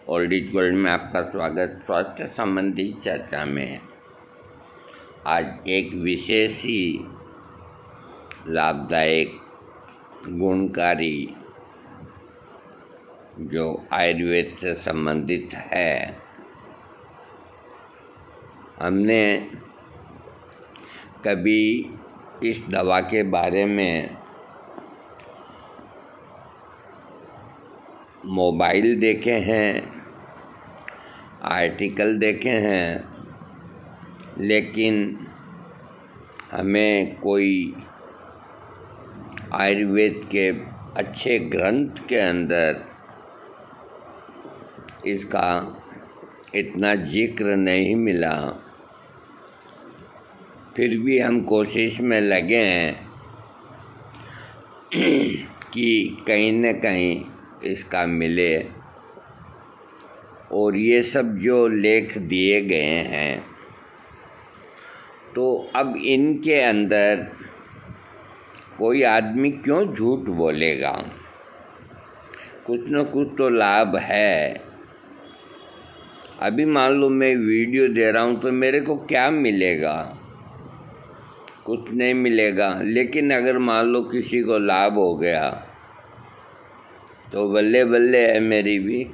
Old world में आपका स्वागत। स्वास्थ्य संबंधी चर्चा में आज एक विशेष ही लाभदायक गुणकारी जो आयुर्वेद से संबंधित है, हमने कभी इस दवा के बारे में मोबाइल देखे हैं, आर्टिकल देखे हैं, लेकिन हमें कोई आयुर्वेद के अच्छे ग्रंथ के अंदर इसका इतना जिक्र नहीं मिला। फिर भी हम कोशिश में लगे हैं कि कहीं न कहीं इसका मिले, और ये सब जो लेख दिए गए हैं तो अब इनके अंदर कोई आदमी क्यों झूठ बोलेगा, कुछ न कुछ तो लाभ है। अभी मान लो मैं वीडियो दे रहा हूँ तो मेरे को क्या मिलेगा, कुछ नहीं मिलेगा। लेकिन अगर मान लो किसी को लाभ हो गया तो बल्ले बल्ले है मेरी भी।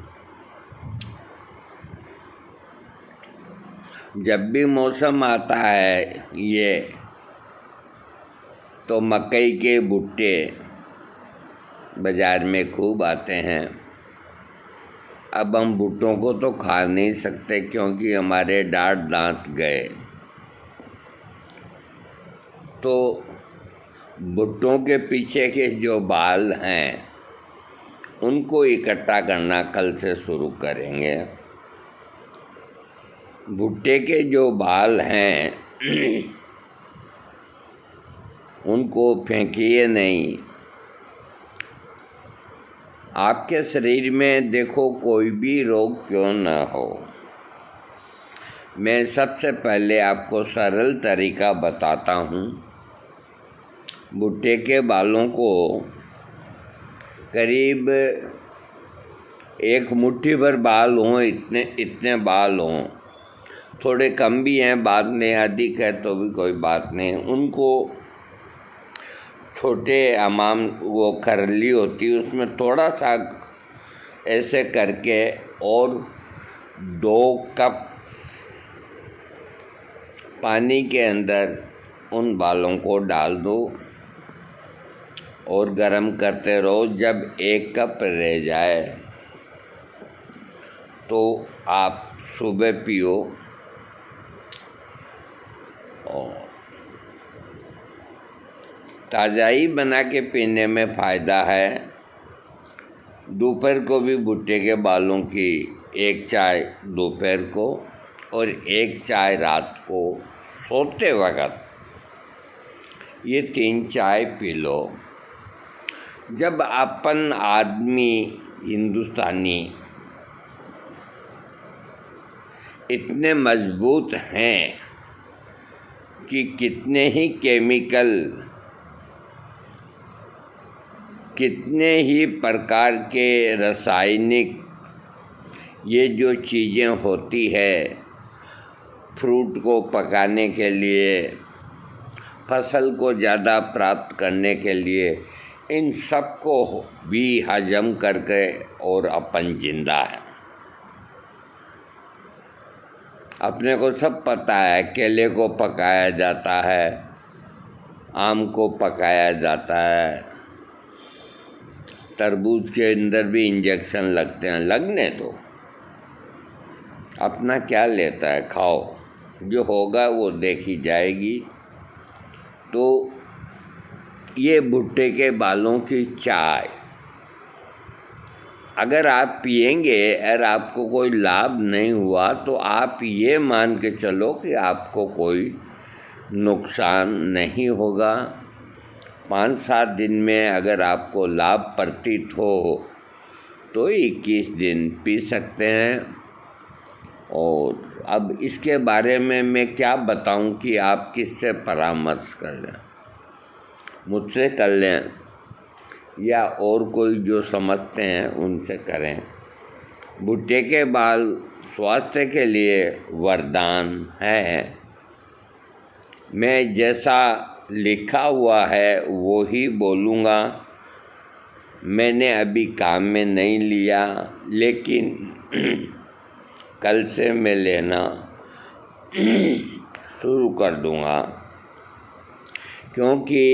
जब भी मौसम आता है ये तो मकई के भुट्टे बाज़ार में खूब आते हैं। अब हम भुट्टों को तो खा नहीं सकते क्योंकि हमारे दांत गए, तो भुट्टों के पीछे के जो बाल हैं उनको इकट्ठा करना कल से शुरू करेंगे। भुट्टे के जो बाल हैं उनको फेंकिए नहीं। आपके शरीर में देखो कोई भी रोग क्यों न हो, मैं सबसे पहले आपको सरल तरीका बताता हूँ। भुट्टे के बालों को करीब एक मुट्ठी भर बाल हों, इतने बाल हों, थोड़े कम भी हैं, बाद में अधिक है तो भी कोई बात नहीं। उनको छोटे हमाम वो खरली होती है उसमें थोड़ा सा ऐसे करके और 2 कप पानी के अंदर उन बालों को डाल दो और गरम करते रहो। जब 1 कप रह जाए तो आप सुबह पियो और ताज़ाई बना के पीने में फ़ायदा है। दोपहर को भी भुट्टे के बालों की 1 चाय दोपहर को और 1 चाय रात को सोते वक़्त, ये 3 चाय पी लो। जब अपन आदमी हिंदुस्तानी इतने मजबूत हैं कि कितने ही केमिकल, कितने ही प्रकार के रासायनिक ये जो चीज़ें होती है फ्रूट को पकाने के लिए, फसल को ज़्यादा प्राप्त करने के लिए, इन सब को भी हजम करके और अपन जिंदा है। अपने को सब पता है, केले को पकाया जाता है, आम को पकाया जाता है, तरबूज के अंदर भी इंजेक्शन लगते हैं, लगने दो, अपना क्या लेता है, खाओ, जो होगा वो देखी जाएगी। तो ये भुट्टे के बालों की चाय अगर आप पिएंगे और आपको कोई लाभ नहीं हुआ तो आप ये मान के चलो कि आपको कोई नुकसान नहीं होगा। 5-7 दिन में अगर आपको लाभ प्रतीत हो तो 21 दिन पी सकते हैं। और अब इसके बारे में मैं क्या बताऊं कि आप किससे परामर्श कर लें, मुझसे कर लें या और कोई जो समझते हैं उनसे करें। भुट्टे के बाल स्वास्थ्य के लिए वरदान है। मैं जैसा लिखा हुआ है वो ही बोलूँगा। मैंने अभी काम में नहीं लिया, लेकिन कल से मैं लेना शुरू कर दूँगा, क्योंकि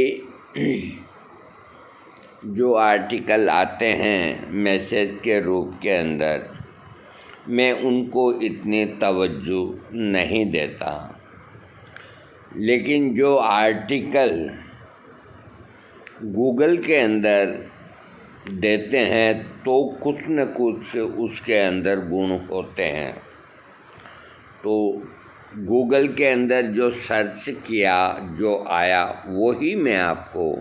जो आर्टिकल आते हैं मैसेज के रूप के अंदर, मैं उनको इतनी तवज्जो नहीं देता। लेकिन जो आर्टिकल गूगल के अंदर देते हैं तो कुछ न कुछ उसके अंदर गुण होते हैं। तो गूगल के अंदर जो सर्च किया, जो आया, वही मैं आपको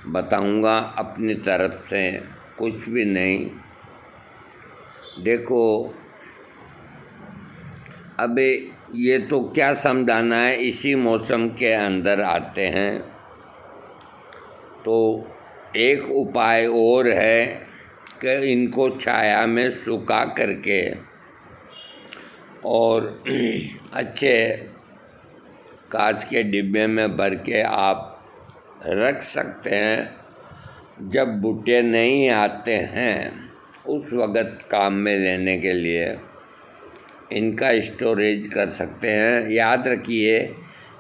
बताऊंगा अपनी तरफ से, कुछ भी नहीं। देखो, अब ये तो क्या समझाना है, इसी मौसम के अंदर आते हैं। तो एक उपाय और है कि इनको छाया में सुखा करके और अच्छे कांच के डिब्बे में भर के आप रख सकते हैं। जब भुट्टे नहीं आते हैं उस वक़्त काम में लेने के लिए इनका स्टोरेज कर सकते हैं। याद रखिए,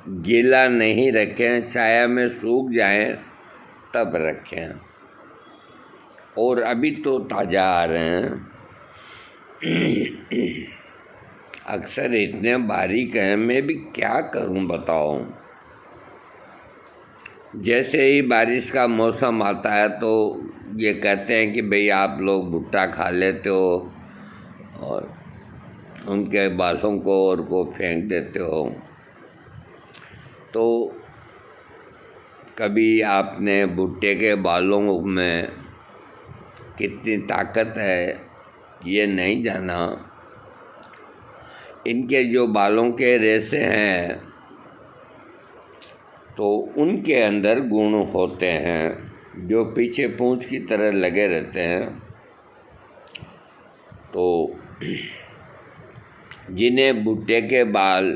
गीला नहीं रखें, छाया में सूख जाएं तब रखें। और अभी तो ताज़ा आ रहे हैं। अक्सर इतने बारीक हैं, मैं भी क्या करूं बताओ। जैसे ही बारिश का मौसम आता है तो ये कहते हैं कि भाई आप लोग भुट्टा खा लेते हो और उनके बालों को और को फेंक देते हो। तो कभी आपने भुट्टे के बालों में कितनी ताकत है ये नहीं जाना। इनके जो बालों के रेशे हैं तो उनके अंदर गुण होते हैं जो पीछे पूंछ की तरह लगे रहते हैं। तो जिन्हें भुट्टे के बाल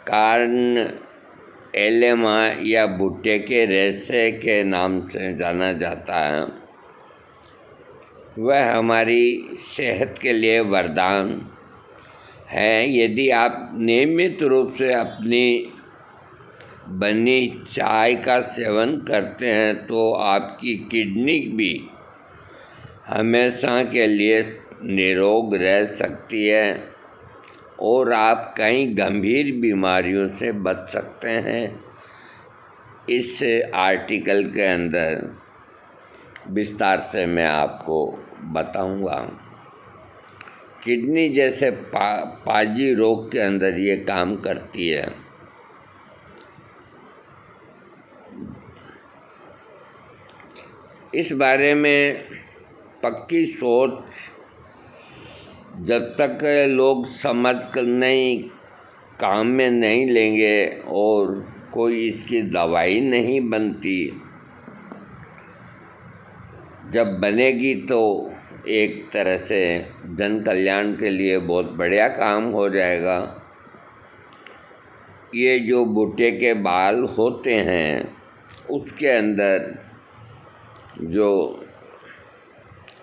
कार्न एलेमा या भुट्टे के रेशे के नाम से जाना जाता है, वह हमारी सेहत के लिए वरदान है। यदि आप नियमित रूप से अपनी बनी चाय का सेवन करते हैं तो आपकी किडनी भी हमेशा के लिए निरोग रह सकती है और आप कई गंभीर बीमारियों से बच सकते हैं। इस आर्टिकल के अंदर विस्तार से मैं आपको बताऊंगा। किडनी जैसे पाजी रोग के अंदर ये काम करती है। इस बारे में पक्की सोच जब तक लोग समझ कर नहीं काम में नहीं लेंगे और कोई इसकी दवाई नहीं बनती, जब बनेगी तो एक तरह से जन कल्याण के लिए बहुत बढ़िया काम हो जाएगा। ये जो भुट्टे के बाल होते हैं उसके अंदर जो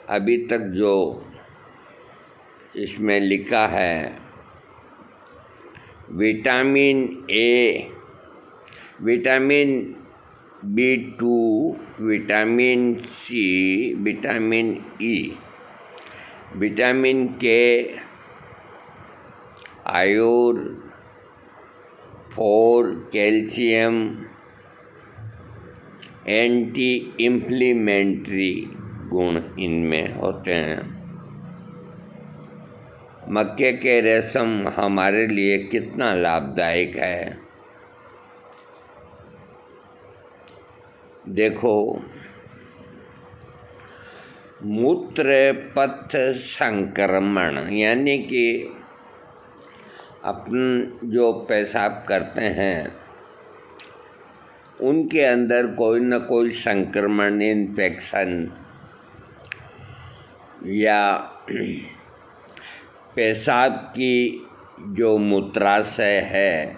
अभी तक जो इसमें लिखा है, vitamin A, vitamin B2, vitamin C, vitamin E, vitamin K, iron, फोर, कैल्शियम, एंटी इन्फ्लेमेटरी गुण इनमें होते हैं। मक्के के रेशम हमारे लिए कितना लाभदायक है। देखो, मूत्र पथ संक्रमण यानी कि अपन जो पेशाब करते हैं उनके अंदर कोई न कोई संक्रमण, इन्फेक्शन या पेशाब की जो मूत्राशय है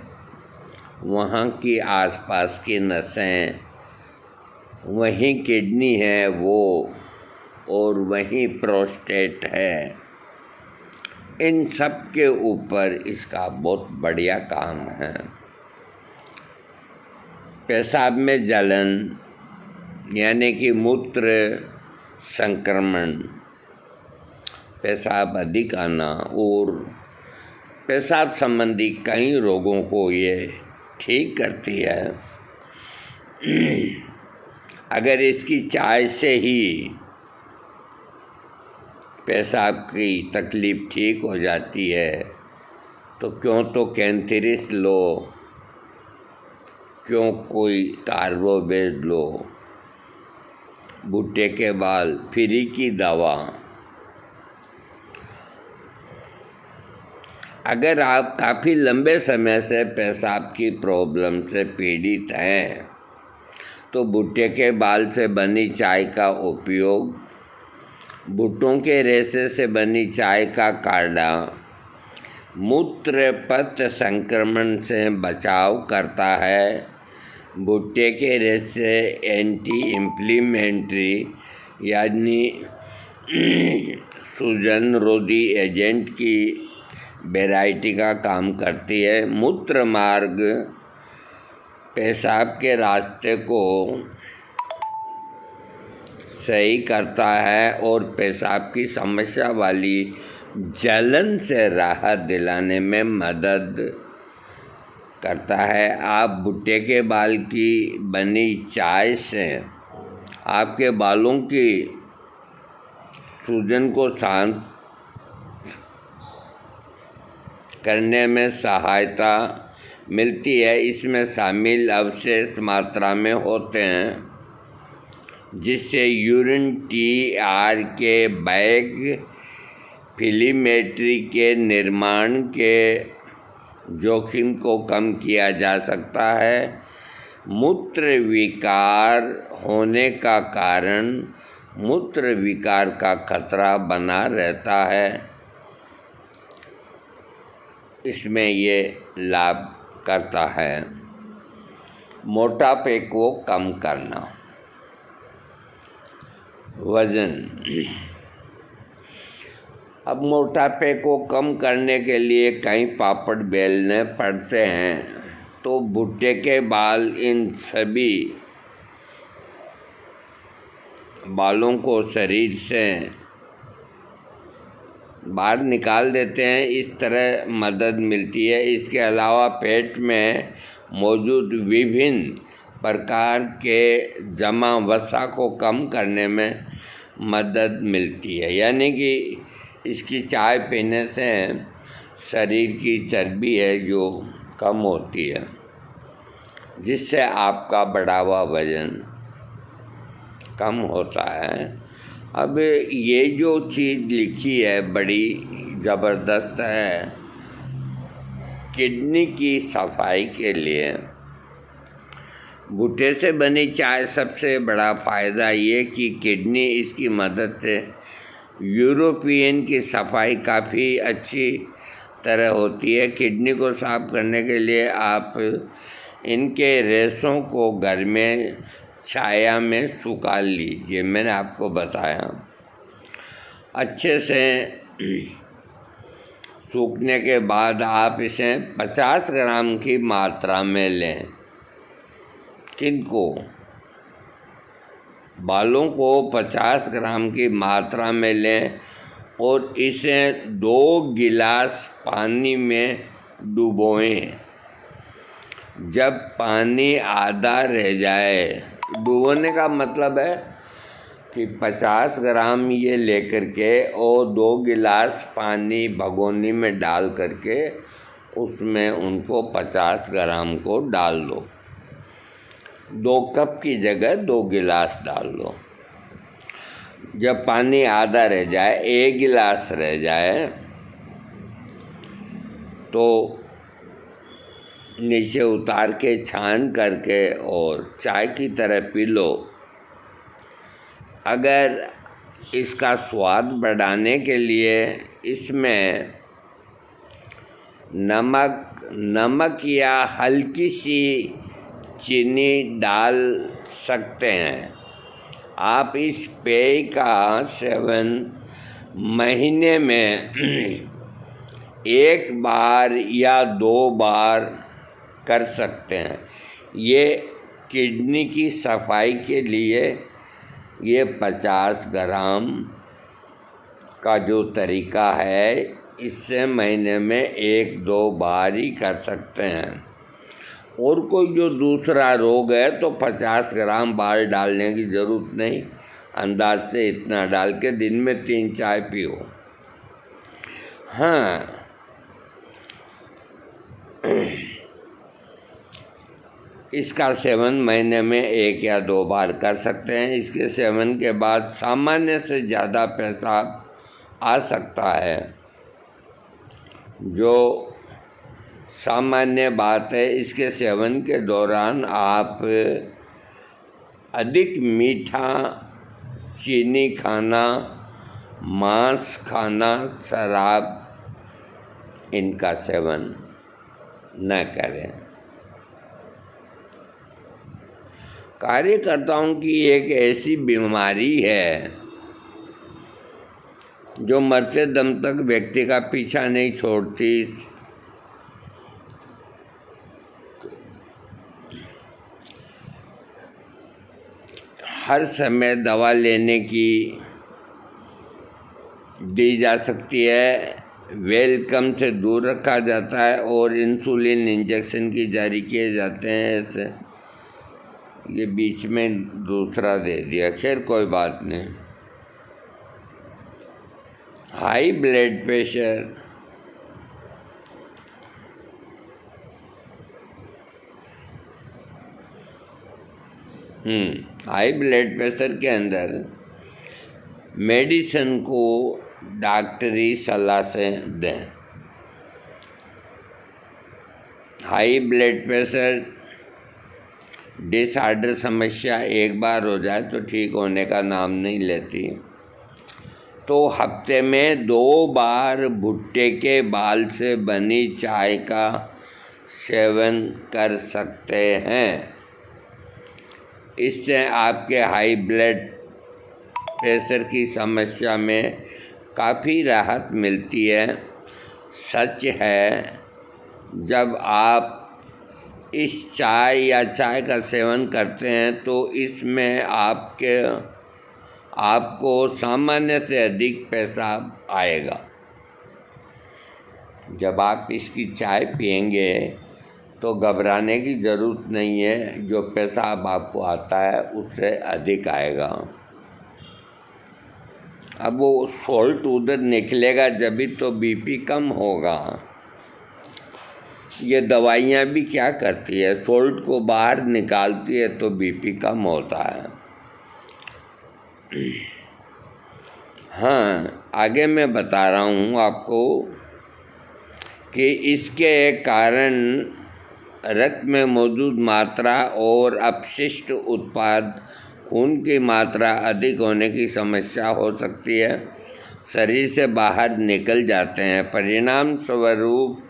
वहाँ की आसपास की नसें, वहीं किडनी है वो, और वहीं प्रोस्टेट है, इन सब के ऊपर इसका बहुत बढ़िया काम है। पेशाब में जलन यानी कि मूत्र संक्रमण, पेशाब अधिक आना और पेशाब संबंधी कई रोगों को ये ठीक करती है। अगर इसकी चाय से ही पेशाब की तकलीफ़ ठीक हो जाती है तो क्यों तो कैंथेरिस लो, क्यों कोई कार्बोवेट लो, भुट्टे के बाल फ्री की दवा। अगर आप काफ़ी लंबे समय से पेशाब की प्रॉब्लम से पीड़ित हैं तो भुट्टे के बाल से बनी चाय का उपयोग, भुट्टों के रेशे से बनी चाय का काढ़ा मूत्र पथ संक्रमण से बचाव करता है। भुट्टे के रेशे एंटी इन्फ्लेमेटरी यानी सूजन रोधी एजेंट की वैरायटी का काम करती है। मूत्र मार्ग पेशाब के रास्ते को सही करता है और पेशाब की समस्या वाली जलन से राहत दिलाने में मदद करता है। आप भुट्टे के बाल की बनी चाय से आपके बालों की सूजन को शांत करने में सहायता मिलती है। इसमें शामिल अवशेष मात्रा में होते हैं जिससे यूरिन टीआर के बैग फिलीमेट्री के निर्माण के जोखिम को कम किया जा सकता है। मूत्र विकार होने का कारण मूत्र विकार का खतरा बना रहता है। इसमें ये लाभ करता है। मोटापे को कम करना, वज़न। अब मोटापे को कम करने के लिए कई पापड़ बेलने पड़ते हैं, तो भुट्टे के बाल इन सभी बालों को शरीर से बाहर निकाल देते हैं। इस तरह मदद मिलती है। इसके अलावा पेट में मौजूद विभिन्न प्रकार के जमा वसा को कम करने में मदद मिलती है। यानी कि इसकी चाय पीने से शरीर की चर्बी है जो कम होती है, जिससे आपका बढ़ा हुआ वज़न कम होता है। अब ये जो चीज़ लिखी है बड़ी ज़बरदस्त है। किडनी की सफाई के लिए भुट्टे से बनी चाय सबसे बड़ा फ़ायदा ये कि किडनी इसकी मदद से यूरोपियन की सफाई काफ़ी अच्छी तरह होती है। किडनी को साफ करने के लिए आप इनके रेशों को घर में छाया में सुखा लीजिए। मैंने आपको बताया, अच्छे से सूखने के बाद आप इसे 50 ग्राम की मात्रा में लें। किनको? बालों को 50 ग्राम की मात्रा में लें और इसे 2 गिलास पानी में डुबोएं। जब पानी आधा रह जाए, डुबोने का मतलब है कि 50 ग्राम ये लेकर के और 2 गिलास पानी भगोनी में डाल करके उसमें उनको 50 ग्राम को डाल दो। 2 कप की जगह 2 गिलास डाल लो। जब पानी आधा रह जाए, 1 गिलास रह जाए, तो नीचे उतार के छान करके और चाय की तरह पी लो। अगर इसका स्वाद बढ़ाने के लिए इसमें नमक या हल्की सी चीनी डाल सकते हैं। आप इस पेय का सेवन महीने में 1 बार या 2 बार कर सकते हैं। ये किडनी की सफाई के लिए ये 50 ग्राम का जो तरीका है, इससे महीने में 1-2 बार ही कर सकते हैं। और कोई जो दूसरा रोग है तो 50 ग्राम बार डालने की ज़रूरत नहीं, अंदाज से इतना डाल के दिन में 3 चाय पियो। हाँ, इसका सेवन महीने में 1 या 2 बार कर सकते हैं। इसके सेवन के बाद सामान्य से ज़्यादा पेशाब आ सकता है, जो सामान्य बात है। इसके सेवन के दौरान आप अधिक मीठा, चीनी खाना, मांस खाना, शराब, इनका सेवन न करें। कार्यकर्ताओं की एक ऐसी बीमारी है जो मरते दम तक व्यक्ति का पीछा नहीं छोड़ती। हर समय दवा लेने की दी जा सकती है, वेलकम से दूर रखा जाता है और इंसुलिन इंजेक्शन की जारी किए जाते हैं। ऐसे ये बीच में दूसरा दे दिया, खैर कोई बात नहीं। High blood pressure, high blood pressure के अंदर मेडिसिन को डॉक्टरी सलाह से दें। हाई ब्लड प्रेशर डिसऑर्डर समस्या एक बार हो जाए तो ठीक होने का नाम नहीं लेती। तो हफ्ते में 2 बार भुट्टे के बाल से बनी चाय का सेवन कर सकते हैं। इससे आपके हाई ब्लड प्रेशर की समस्या में काफ़ी राहत मिलती है। सच है, जब आप इस चाय या चाय का सेवन करते हैं तो इसमें आपको सामान्य से अधिक पेशाब आएगा। जब आप इसकी चाय पिएंगे तो घबराने की ज़रूरत नहीं है, जो पेशाब आपको आता है उससे अधिक आएगा। अब वो सॉल्ट उधर निकलेगा जब तो बीपी कम होगा। ये दवाइयाँ भी क्या करती है, सॉल्ट को बाहर निकालती है तो बीपी कम होता है। हाँ, आगे मैं बता रहा हूँ आपको कि इसके कारण रक्त में मौजूद मात्रा और अपशिष्ट उत्पाद, खून की मात्रा अधिक होने की समस्या हो सकती है, शरीर से बाहर निकल जाते हैं। परिणाम स्वरूप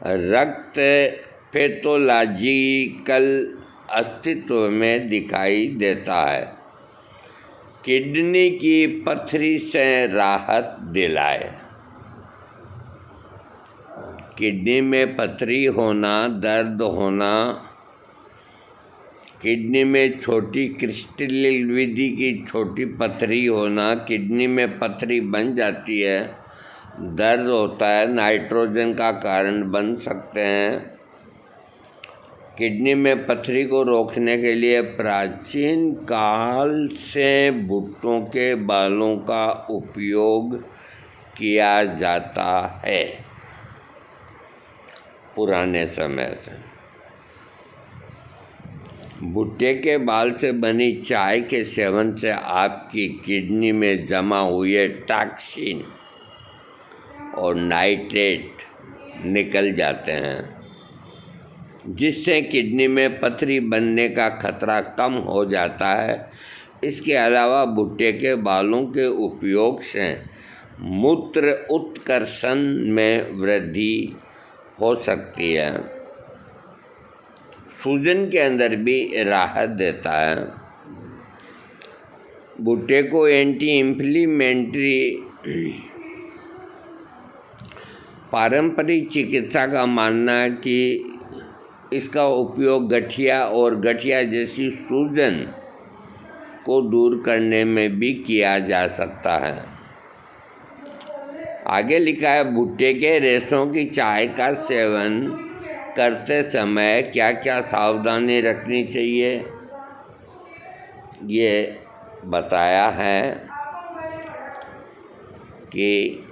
रक्त पैथोलॉजिकल अस्तित्व में दिखाई देता है। किडनी की पथरी से राहत दिलाए। किडनी में पथरी होना, दर्द होना, किडनी में छोटी क्रिस्टल विधि की छोटी पथरी होना, किडनी में पथरी बन जाती है, दर्द होता है, नाइट्रोजन का कारण बन सकते हैं। किडनी में पथरी को रोकने के लिए प्राचीन काल से भुट्टों के बालों का उपयोग किया जाता है। पुराने समय से भुट्टे के बाल से बनी चाय के सेवन से आपकी किडनी में जमा हुए टॉक्सिन और नाइट्रेट निकल जाते हैं, जिससे किडनी में पथरी बनने का खतरा कम हो जाता है। इसके अलावा भुट्टे के बालों के उपयोग से मूत्र उत्कर्षण में वृद्धि हो सकती है। सूजन के अंदर भी राहत देता है। भुट्टे को एंटी इन्फ्लेमेटरी पारंपरिक चिकित्सा का मानना है कि इसका उपयोग गठिया और गठिया जैसी सूजन को दूर करने में भी किया जा सकता है। आगे लिखा है, भुट्टे के रेशों की चाय का सेवन करते समय क्या क्या सावधानी रखनी चाहिए, ये बताया है कि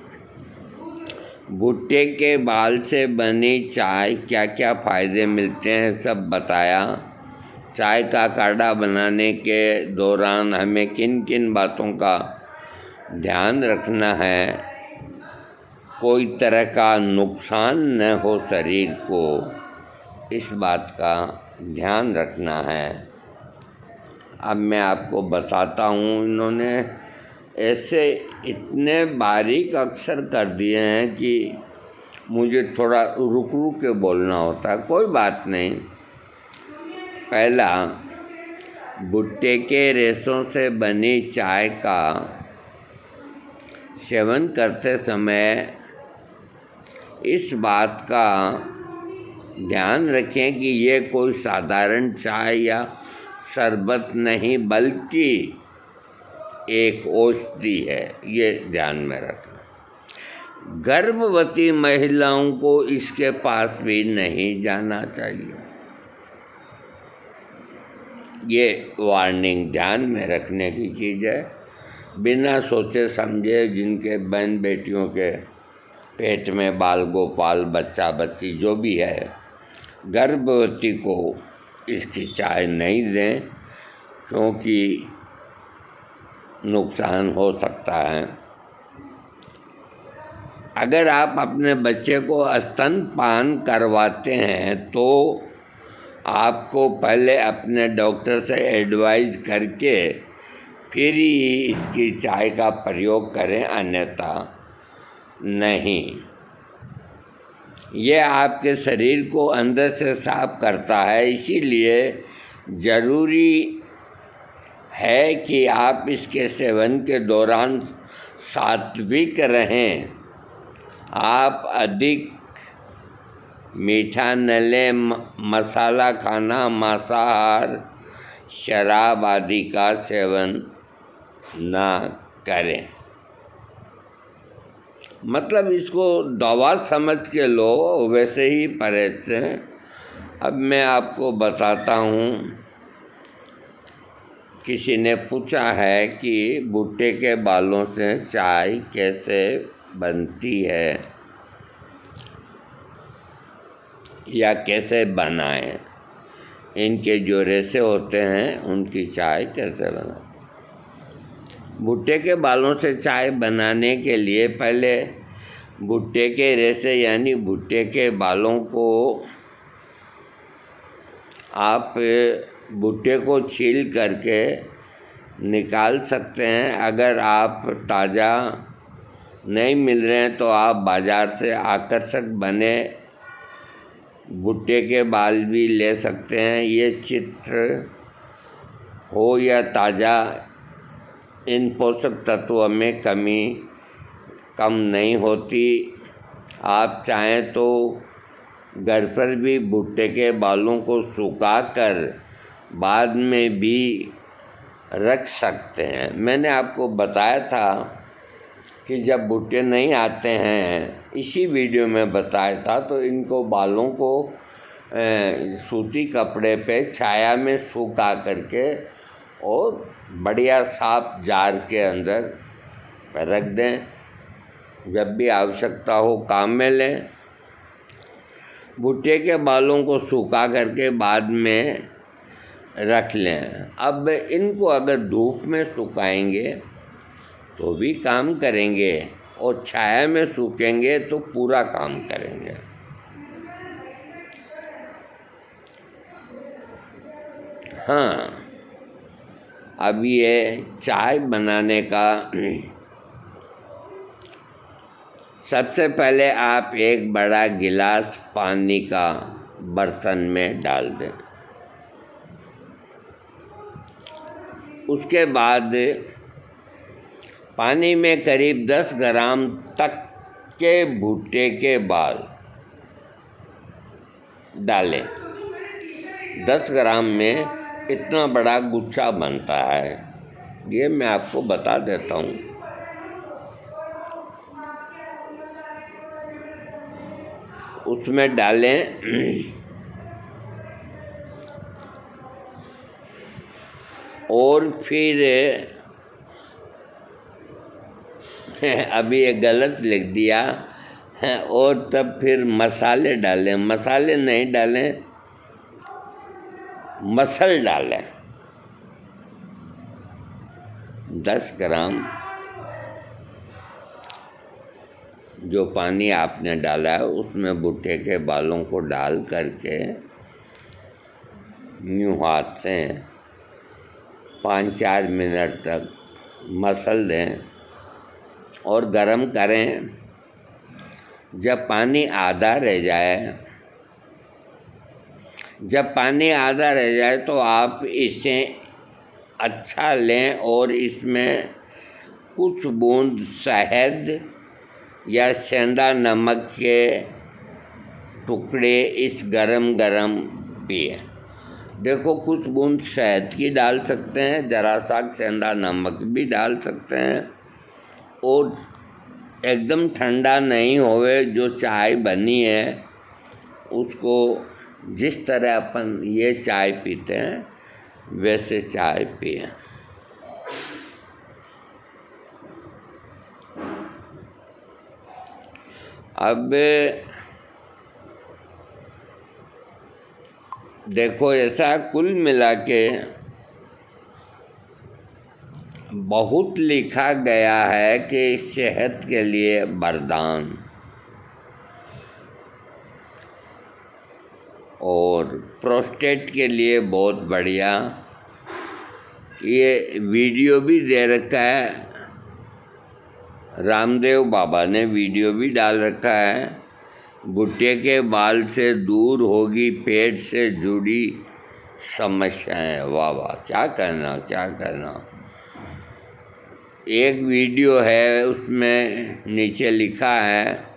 भुट्टे के बाल से बनी चाय क्या क्या फ़ायदे मिलते हैं, सब बताया। चाय का काढ़ा बनाने के दौरान हमें किन किन बातों का ध्यान रखना है, कोई तरह का नुकसान न हो शरीर को, इस बात का ध्यान रखना है। अब मैं आपको बताता हूँ, इन्होंने ऐसे इतने बारीक अक्षर कर दिए हैं कि मुझे थोड़ा रुक रुक के बोलना होता है, कोई बात नहीं। पहला, भुट्टे के रेशों से बनी चाय का सेवन करते समय इस बात का ध्यान रखें कि ये कोई साधारण चाय या शरबत नहीं बल्कि एक औषधि है, ये ध्यान में रखना। गर्भवती महिलाओं को इसके पास भी नहीं जाना चाहिए, ये वार्निंग ध्यान में रखने की चीज़ है। बिना सोचे समझे जिनके बहन बेटियों के पेट में बाल गोपाल बच्चा बच्ची जो भी है, गर्भवती को इसकी चाय नहीं दें क्योंकि नुकसान हो सकता है। अगर आप अपने बच्चे को स्तनपान करवाते हैं तो आपको पहले अपने डॉक्टर से एडवाइस करके फिर ही इसकी चाय का प्रयोग करें, अन्यथा नहीं। यह आपके शरीर को अंदर से साफ करता है, इसीलिए ज़रूरी है कि आप इसके सेवन के दौरान सात्विक रहें। आप अधिक मीठा न लें, मसाला खाना, मांसाहार, शराब आदि का सेवन ना करें। मतलब इसको दवा समझ के लो, वैसे ही परहेज से। अब मैं आपको बताता हूँ, किसी ने पूछा है कि भुट्टे के बालों से चाय कैसे बनती है या कैसे बनाएं, इनके जो रेशे होते हैं उनकी चाय कैसे बनाएं। भुट्टे के बालों से चाय बनाने के लिए पहले भुट्टे के रेशे यानी भुट्टे के बालों को आप भुट्टे को छील करके निकाल सकते हैं। अगर आप ताज़ा नहीं मिल रहे हैं तो आप बाज़ार से आकर्षक बने भुट्टे के बाल भी ले सकते हैं। ये चित्र हो या ताज़ा, इन पोषक तत्वों में कमी कम नहीं होती। आप चाहें तो घर पर भी भुट्टे के बालों को सुखाकर बाद में भी रख सकते हैं। मैंने आपको बताया था कि जब भुट्टे नहीं आते हैं, इसी वीडियो में बताया था, तो इनको बालों को सूती कपड़े पे छाया में सुखा करके और बढ़िया साफ जार के अंदर रख दें, जब भी आवश्यकता हो काम में लें। भुट्टे के बालों को सुखा करके बाद में रख लें। अब इनको अगर धूप में सुखाएंगे तो भी काम करेंगे और छाया में सूखेंगे तो पूरा काम करेंगे। हाँ, अब ये चाय बनाने का सबसे पहले आप एक बड़ा गिलास पानी का बर्तन में डाल दें। उसके बाद पानी में करीब 10 ग्राम तक के भुट्टे के बाल डालें। 10 ग्राम में इतना बड़ा गुच्छा बनता है, ये मैं आपको बता देता हूँ। उसमें डालें और फिर अभी ये गलत लिख दिया और तब फिर मसाले डालें। मसाले नहीं डालें, मसल डालें। 10 ग्राम जो पानी आपने डाला है उसमें भुट्टे के बालों को डाल करके यूँ हाथ से 5-4 मिनट तक मसल दें और गरम करें। जब पानी आधा रह जाए तो आप इसे अच्छा लें और इसमें कुछ बूंद शहद या सेंधा नमक के टुकड़े इस गरम पिए। देखो, कुछ बूंद शहद की डाल सकते हैं, ज़रा सा सेंधा नमक भी डाल सकते हैं। और एकदम ठंडा नहीं होवे, जो चाय बनी है उसको जिस तरह अपन ये चाय पीते हैं वैसे चाय पिए। अब देखो, ऐसा कुल मिला के बहुत लिखा गया है कि सेहत के लिए वरदान और प्रोस्टेट के लिए बहुत बढ़िया। ये वीडियो भी दे रखा है, रामदेव बाबा ने वीडियो भी डाल रखा है। भुट्टे के बाल से दूर होगी पेट से जुड़ी समस्याएं। वाह वाह, क्या कहना। एक वीडियो है, उसमें नीचे लिखा है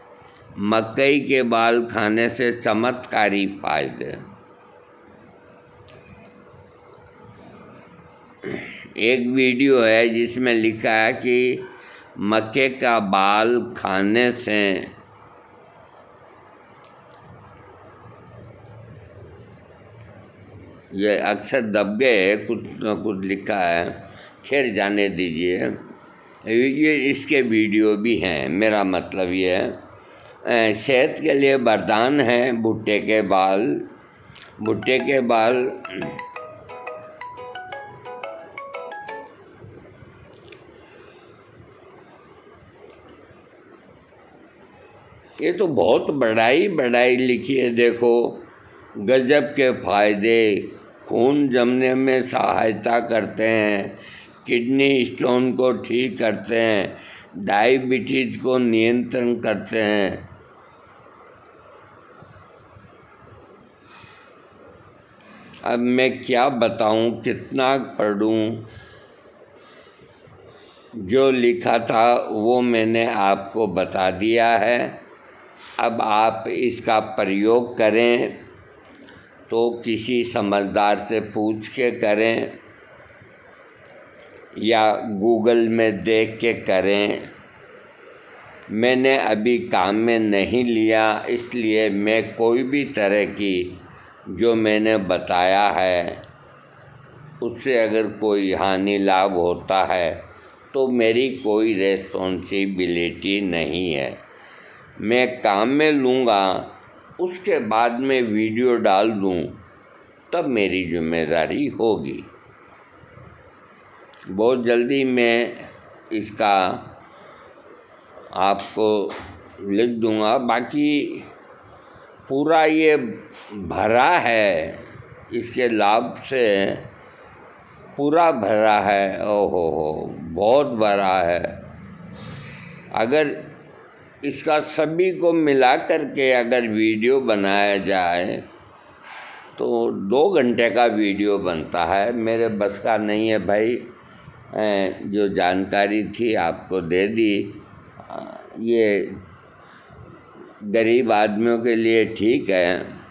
मकई के बाल खाने से चमत्कारी फायदे। एक वीडियो है जिसमें लिखा है कि मक्के का बाल खाने से ये अक्सर दब गए, कुछ न कुछ लिखा है, खैर जाने दीजिए। ये इसके वीडियो भी हैं। मेरा मतलब ये है सेहत के लिए वरदान है भुट्टे के बाल। ये तो बहुत बढ़ाई लिखी है। देखो, गजब के फायदे, खून जमने में सहायता करते हैं, किडनी स्टोन को ठीक करते हैं, डायबिटीज को नियंत्रण करते हैं। अब मैं क्या बताऊं, कितना पढ़ूं। जो लिखा था वो मैंने आपको बता दिया है। अब आप इसका प्रयोग करें तो किसी समझदार से पूछ के करें या गूगल में देख के करें। मैंने अभी काम में नहीं लिया, इसलिए मैं कोई भी तरह की जो मैंने बताया है उससे अगर कोई हानि लाभ होता है तो मेरी कोई रेस्पॉन्सिबिलिटी नहीं है। मैं काम में लूँगा, उसके बाद में वीडियो डाल दूँ, तब मेरी जिम्मेदारी होगी। बहुत जल्दी मैं इसका आपको लिख दूँगा। बाकी पूरा ये भरा है इसके लाभ से। पूरा भरा है। ओहो हो, बहुत भरा है। अगर इसका सभी को मिला करके अगर वीडियो बनाया जाए तो 2 घंटे का वीडियो बनता है। मेरे बस का नहीं है भाई। जो जानकारी थी आपको दे दी। ये गरीब आदमियों के लिए ठीक है।